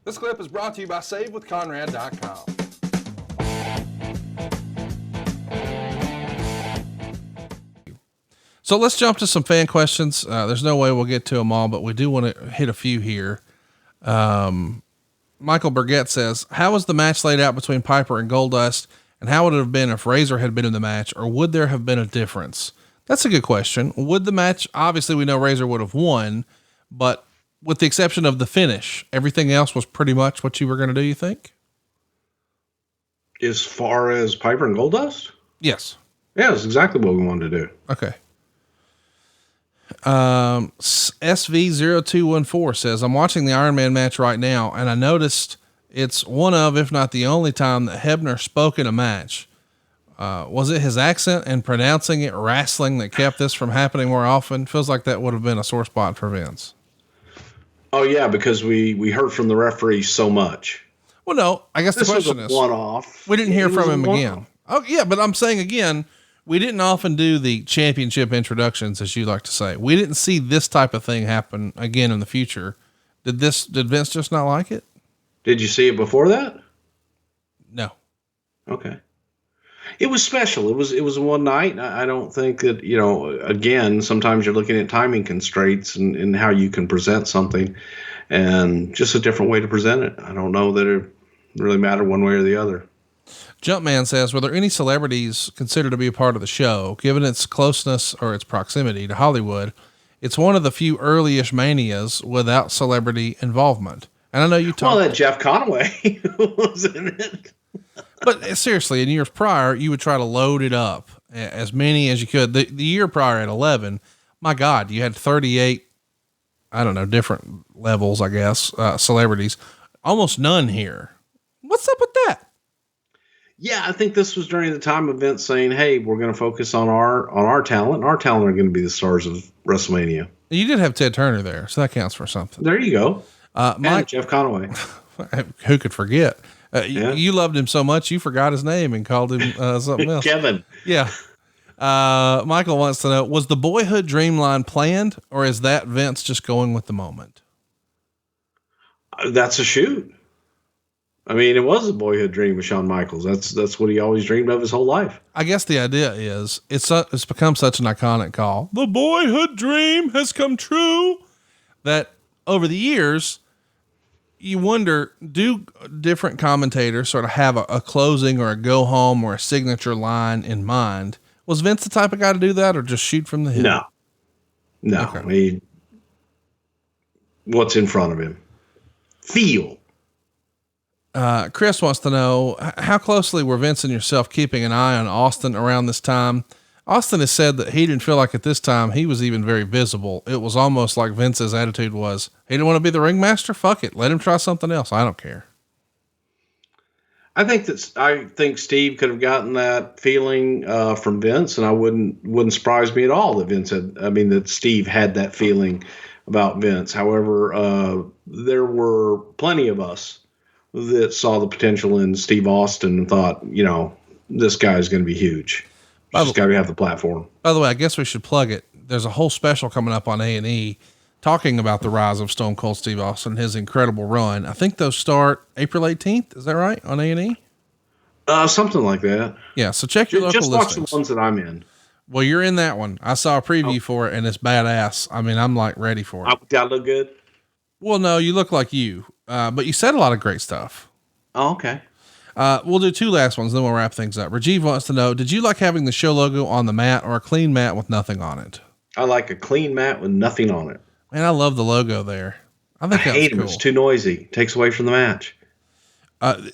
This clip is brought to you by SaveWithConrad.com. So let's jump to some fan questions. There's no way we'll get to them all, but we do want to hit a few here. Michael Burgett says, how was the match laid out between Piper and Goldust, and how would it have been if Razor had been in the match, or would there have been a difference? That's a good question. Would the match, obviously we know Razor would have won, but with the exception of the finish, everything else was pretty much what you were going to do, you think? As far as Piper and Goldust? Yes. Yeah, that's exactly what we wanted to do. Okay. SV0214 says, I'm watching the Iron Man match right now, and I noticed it's one of, if not the only time that Hebner spoke in a match. Was it his accent and pronouncing it wrestling that kept this from happening more often? Feels like that would have been a sore spot for Vince. Oh yeah, because we heard from the referee so much. Well, no, I guess this the question was is one-off. We didn't hear from him again. Oh yeah, but I'm saying again, we didn't often do the championship introductions, as you like to say. We didn't see this type of thing happen again in the future. Did Vince just not like it? Did you see it before that? No. Okay. It was special. It was one night. I don't think that, again, sometimes you're looking at timing constraints and how you can present something, and just a different way to present it. I don't know that it really mattered one way or the other. Jumpman says, were there any celebrities considered to be a part of the show? Given its closeness or its proximity to Hollywood, it's one of the few early-ish manias without celebrity involvement. And I know you talked. Well, that Jeff Conway was in it. But seriously, in years prior, you would try to load it up as many as you could. The year prior at 11, my God, you had 38, I don't know, different levels, I guess, celebrities, almost none here. What's up with that? Yeah, I think this was during the time of Vince saying, hey, we're going to focus on our talent. Our talent are going to be the stars of WrestleMania. You did have Ted Turner there, so that counts for something. There you go. Mike, Jeff Conway. Who could forget? Yeah. You loved him so much, you forgot his name and called him something else. Kevin. Yeah. Michael wants to know, was the Boyhood Dream line planned, or is that Vince just going with the moment? That's a shoot. I mean, it was a boyhood dream with Shawn Michaels. That's what he always dreamed of his whole life. I guess the idea is it's become such an iconic call. The boyhood dream has come true, that over the years, you wonder, do different commentators sort of have a closing or a go home or a signature line in mind? Was Vince the type of guy to do that, or just shoot from the hip? No. Okay. What's in front of him? Feel. Chris wants to know, how closely were Vince and yourself keeping an eye on Austin around this time? Austin has said that he didn't feel like at this time he was even very visible. It was almost like Vince's attitude was, he didn't want to be the ringmaster. Fuck it. Let him try something else. I don't care. I think Steve could have gotten that feeling from Vince, and I wouldn't surprise me at all that that Steve had that feeling about Vince. However, there were plenty of us that saw the potential in Steve Austin and thought, this guy's going to be huge. He's just got to have the platform. By the way, I guess we should plug it. There's a whole special coming up on A&E talking about the rise of Stone Cold Steve Austin, his incredible run. I think those start April 18th. Is that right? On A&E? Something like that. Yeah. So check your local listings. Just watch the ones that I'm in. Well, you're in that one. I saw a preview for it and it's badass. I mean, I'm like ready for it. Do I look good? Well, no, you look like you, but you said a lot of great stuff. Oh, okay. We'll do two last ones, then we'll wrap things up. Rajiv wants to know, did you like having the show logo on the mat or a clean mat with nothing on it? I like a clean mat with nothing on it. Man, I love the logo there. I hate it. Cool. It's too noisy. Takes away from the match.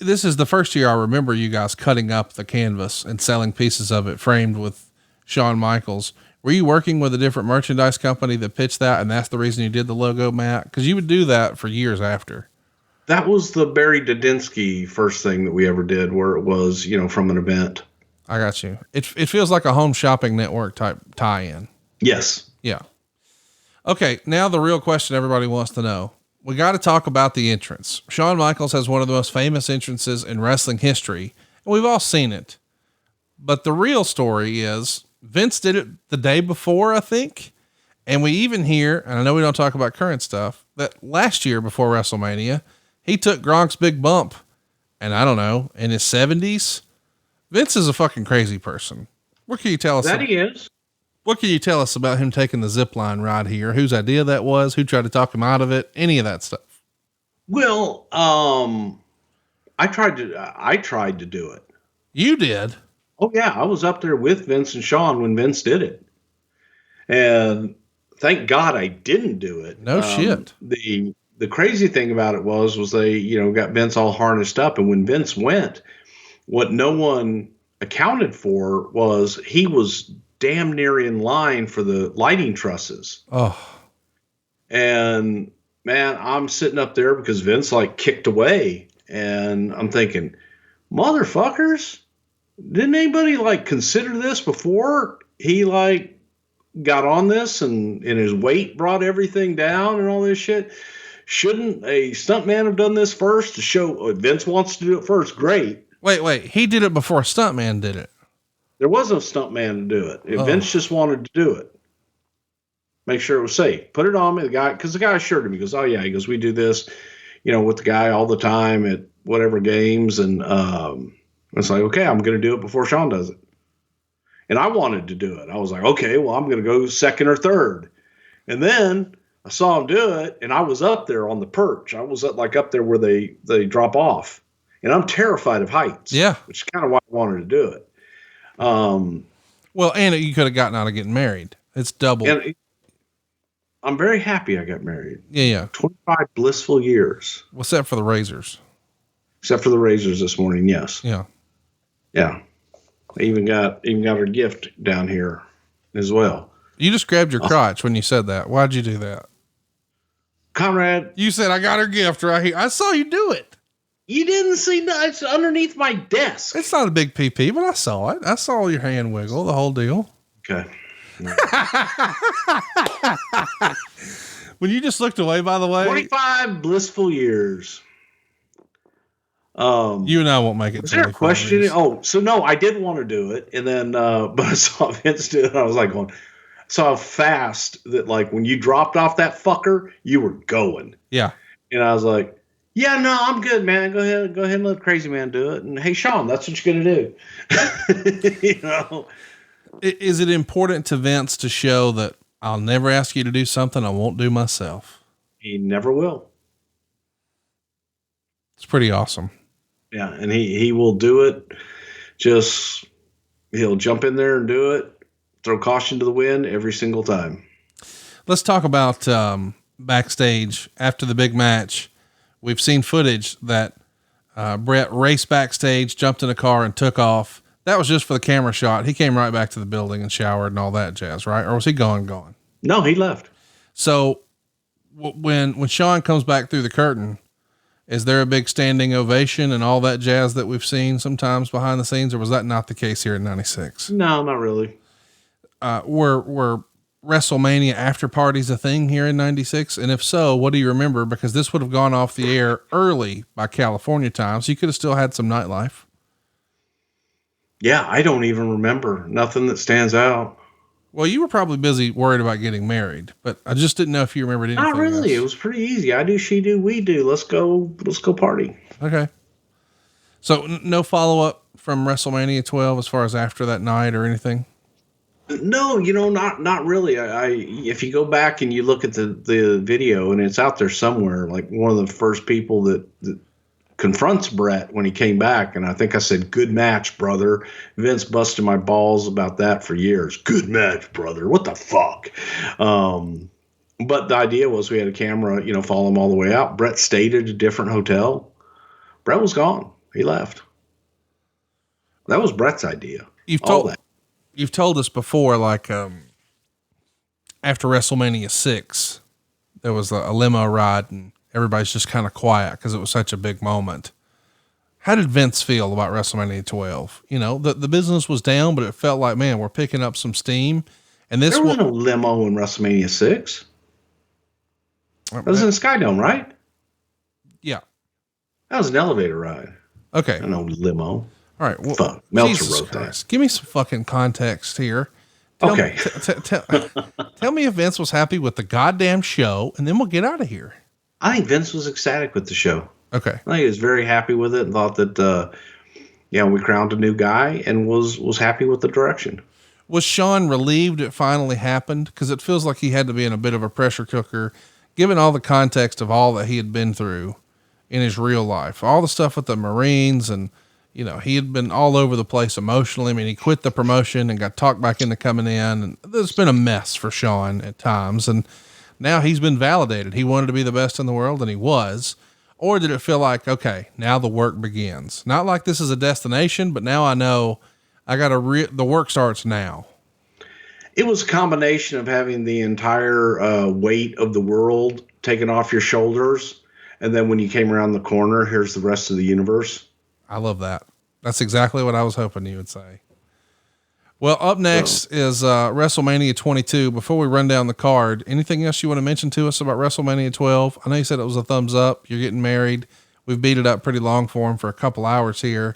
This is the first year I remember you guys cutting up the canvas and selling pieces of it framed with Shawn Michaels. Were you working with a different merchandise company that pitched that, and that's the reason you did the logo mat? Because you would do that for years after. That was the Barry Dudinsky first thing that we ever did, where it was, from an event. I got you. It feels like a Home Shopping Network type tie-in. Yes. Yeah. Okay. Now the real question everybody wants to know. We got to talk about the entrance. Shawn Michaels has one of the most famous entrances in wrestling history, and we've all seen it. But the real story is Vince did it the day before, I think. And we even hear, and I know we don't talk about current stuff, that last year before WrestleMania, He took Gronk's big bump, and I don't know, in his 70s. Vince is a fucking crazy person. What can you tell us? He is. What can you tell us about him taking the zip line ride here? Whose idea that was? Who tried to talk him out of it? Any of that stuff? Well, I tried to do it. You did? Oh yeah, I was up there with Vince and Shawn when Vince did it, and thank God I didn't do it. No shit. The crazy thing about it was they got Vince all harnessed up, and when Vince went, what no one accounted for was he was damn near in line for the lighting trusses. Oh. And man, I'm sitting up there because Vince like kicked away, and I'm thinking, motherfuckers, didn't anybody like consider this before he like got on this and his weight brought everything down and all this shit? Shouldn't a stuntman have done this first to show Vince wants to do it first? Great. Wait, he did it before a stuntman did it. There was no stuntman to do it. Vince just wanted to do it. Make sure it was safe. Put it on me. Because the guy assured him, he goes, oh yeah, he goes, we do this, with the guy all the time at whatever games. And it's like, okay, I'm going to do it before Shawn does it. And I wanted to do it. I was like, okay, well, I'm going to go second or third. And then I saw him do it, and I was up there on the perch. I was up there where they drop off. And I'm terrified of heights. Yeah. Which is kind of why I wanted to do it. Well, and you could have gotten out of getting married. It's double. And I'm very happy I got married. Yeah. 25 blissful years. Except for the razors. Except for the razors this morning, yes. Yeah. Yeah. I even got her gift down here as well. You just grabbed your crotch when you said that. Why'd you do that? Conrad. You said, I got her gift right here. I saw you do it. You didn't see that. It's underneath my desk. It's not a big PP, but I saw it. I saw your hand wiggle, the whole deal. Okay. When you just looked away, by the way. 25 blissful years. You and I won't make it. Is there a question? Years. Oh, so no, I did want to do it. And then, but I saw Vince do it. And I was like saw how fast that, like, when you dropped off that fucker, you were going. Yeah. And I was like, yeah, no, I'm good, man. Go ahead and let Crazy Man do it. And hey, Shawn, that's what you're going to do. Is it important to Vince to show that I'll never ask you to do something I won't do myself? He never will. It's pretty awesome. Yeah. And he will do it. He'll jump in there and do it. Throw caution to the wind every single time. Let's talk about, backstage after the big match. We've seen footage that Bret raced backstage, jumped in a car, and took off. That was just for the camera shot. He came right back to the building and showered and all that jazz, right? Or was he gone? No, he left. So when Shawn comes back through the curtain, is there a big standing ovation and all that jazz that we've seen sometimes behind the scenes, or was that not the case here in 96? No, not really. Were WrestleMania after parties a thing here in 96? And if so, what do you remember? Because this would have gone off the air early by California time. So you could have still had some nightlife. Yeah. I don't even remember nothing that stands out. Well, you were probably busy worried about getting married, but I just didn't know if you remembered anything. Not really. else. It was pretty easy. I do, she do, we do. Let's go party. Okay. So no follow-up from WrestleMania 12 as far as after that night or anything? No, not really. If you go back and you look at the video, and it's out there somewhere, like one of the first people that confronts Bret when he came back. And I think I said, good match, brother. Vince busted my balls about that for years. Good match, brother. What the fuck? But the idea was we had a camera, follow him all the way out. Bret stayed at a different hotel. Bret was gone. He left. That was Bret's idea. You've told us before, like, after WrestleMania 6, there was a limo ride and everybody's just kind of quiet because it was such a big moment. How did Vince feel about WrestleMania 12? The business was down, but it felt like, man, we're picking up some steam. And there was no limo in WrestleMania 6. That was in the Skydome, right? Yeah. That was an elevator ride. Okay. I know, limo. All right. Well, fuck. Meltzer Jesus wrote Christ. that. Give me some fucking context here. Okay. Tell me if Vince was happy with the goddamn show, and then we'll get out of here. I think Vince was ecstatic with the show. Okay. I think he was very happy with it and thought that, we crowned a new guy and was happy with the direction. Was Shawn relieved it finally happened? Because it feels like he had to be in a bit of a pressure cooker, given all the context of all that he had been through in his real life, all the stuff with the Marines, and he had been all over the place emotionally. I mean, he quit the promotion and got talked back into coming in, and there's been a mess for Shawn at times. And now he's been validated. He wanted to be the best in the world, and he was. Or did it feel like, okay, now the work begins? Not like this is a destination, but now I know the work starts now. It was a combination of having the entire weight of the world taken off your shoulders. And then when you came around the corner, here's the rest of the universe. I love that. That's exactly what I was hoping you would say. Well, up next is WrestleMania 22. Before we run down the card, anything else you want to mention to us about WrestleMania 12? I know you said it was a thumbs up. You're getting married. We've beat it up pretty long for him for a couple hours here.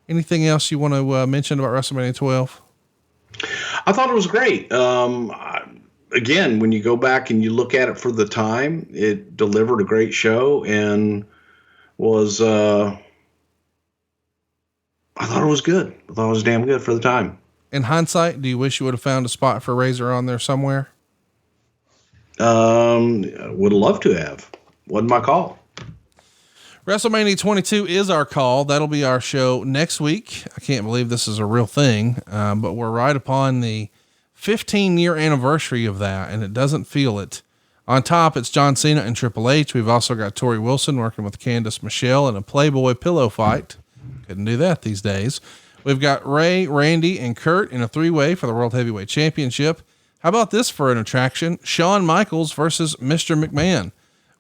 Anything else you want to mention about WrestleMania 12? I thought it was great. Again, when you go back and you look at it for the time, it delivered a great show and was, I thought it was good. I thought it was damn good for the time. In hindsight, do you wish you would have found a spot for Razor on there somewhere? Would love to have. Wasn't my call. WrestleMania 22 is our call. That'll be our show next week. I can't believe this is a real thing. But we're right upon the 15-year anniversary of that, and it doesn't feel it. On top, it's John Cena and Triple H. We've also got Tori Wilson working with Candice Michelle in a Playboy pillow fight. Couldn't do that these days. We've got Ray, Randy, and Kurt in a 3-way for the World Heavyweight Championship. How about this for an attraction? Shawn Michaels versus Mr. McMahon.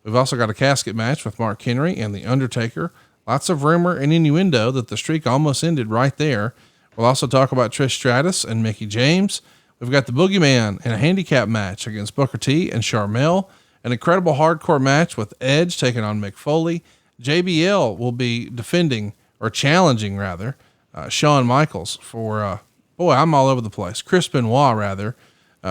We've also got a casket match with Mark Henry and The Undertaker. Lots of rumor and innuendo that the streak almost ended right there. We'll also talk about Trish Stratus and Mickie James. We've got the Boogeyman in a handicap match against Booker T and Sharmell. An incredible hardcore match with Edge taking on Mick Foley. JBL will be challenging Shawn Michaels for, I'm all over the place. Chris Benoit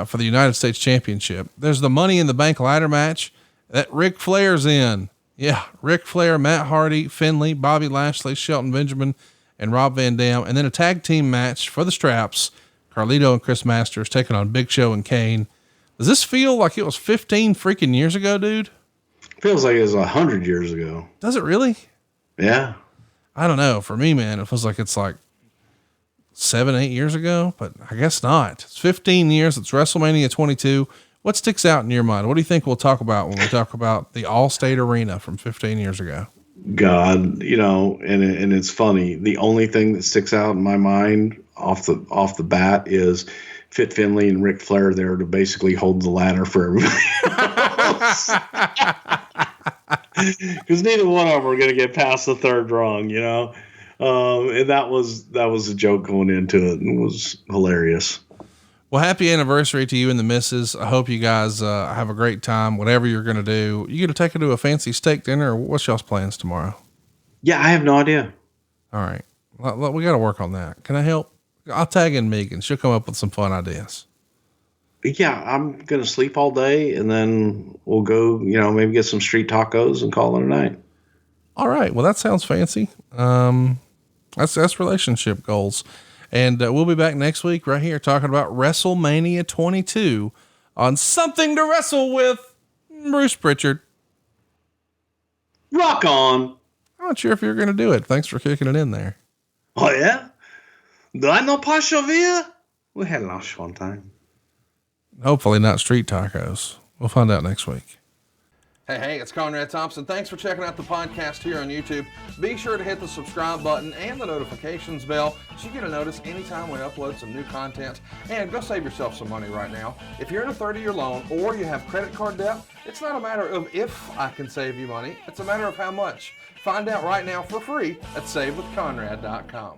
for the United States Championship. There's the Money in the Bank ladder match that Ric Flair's in. Yeah. Ric Flair, Matt Hardy, Finlay, Bobby Lashley, Shelton Benjamin, and Rob Van Dam. And then a tag team match for the straps. Carlito and Chris Masters taking on Big Show and Kane. Does this feel like it was 15 freaking years ago, dude? Feels like it was 100 years ago. Does it really? Yeah. I don't know. For me, man, it feels like it's like 7-8 years ago, but I guess not. It's 15 years. It's WrestleMania 22. What sticks out in your mind? What do you think we'll talk about when we talk about the Allstate Arena from 15 years ago? God, and it's funny. The only thing that sticks out in my mind off the bat is Fit Finlay and Ric Flair there to basically hold the ladder for everybody else. Because neither one of them are going to get past the third rung, and that was a joke going into it, and it was hilarious. Well, happy anniversary to you and the missus. I hope you guys have a great time, whatever you're going to do. You going to take her to a fancy steak dinner, or what's y'all's plans tomorrow? Yeah, I have no idea. All right. Well, we got to work on that. Can I help? I'll tag in Megan. She'll come up with some fun ideas. Yeah, I'm going to sleep all day, and then we'll go, maybe get some street tacos and call it a night. All right. Well, that sounds fancy. That's relationship goals. And we'll be back next week right here talking about WrestleMania 22 on Something to Wrestle with Bruce Prichard. Rock on. I'm not sure if you're going to do it. Thanks for kicking it in there. Oh, yeah? Do I know Pashovia? We had lunch one time. Hopefully not street tacos. We'll find out next week. Hey, it's Conrad Thompson. Thanks for checking out the podcast here on YouTube. Be sure to hit the subscribe button and the notifications bell so you get a notice anytime we upload some new content. And go save yourself some money right now. If you're in a 30-year loan or you have credit card debt, it's not a matter of if I can save you money. It's a matter of how much. Find out right now for free at SaveWithConrad.com.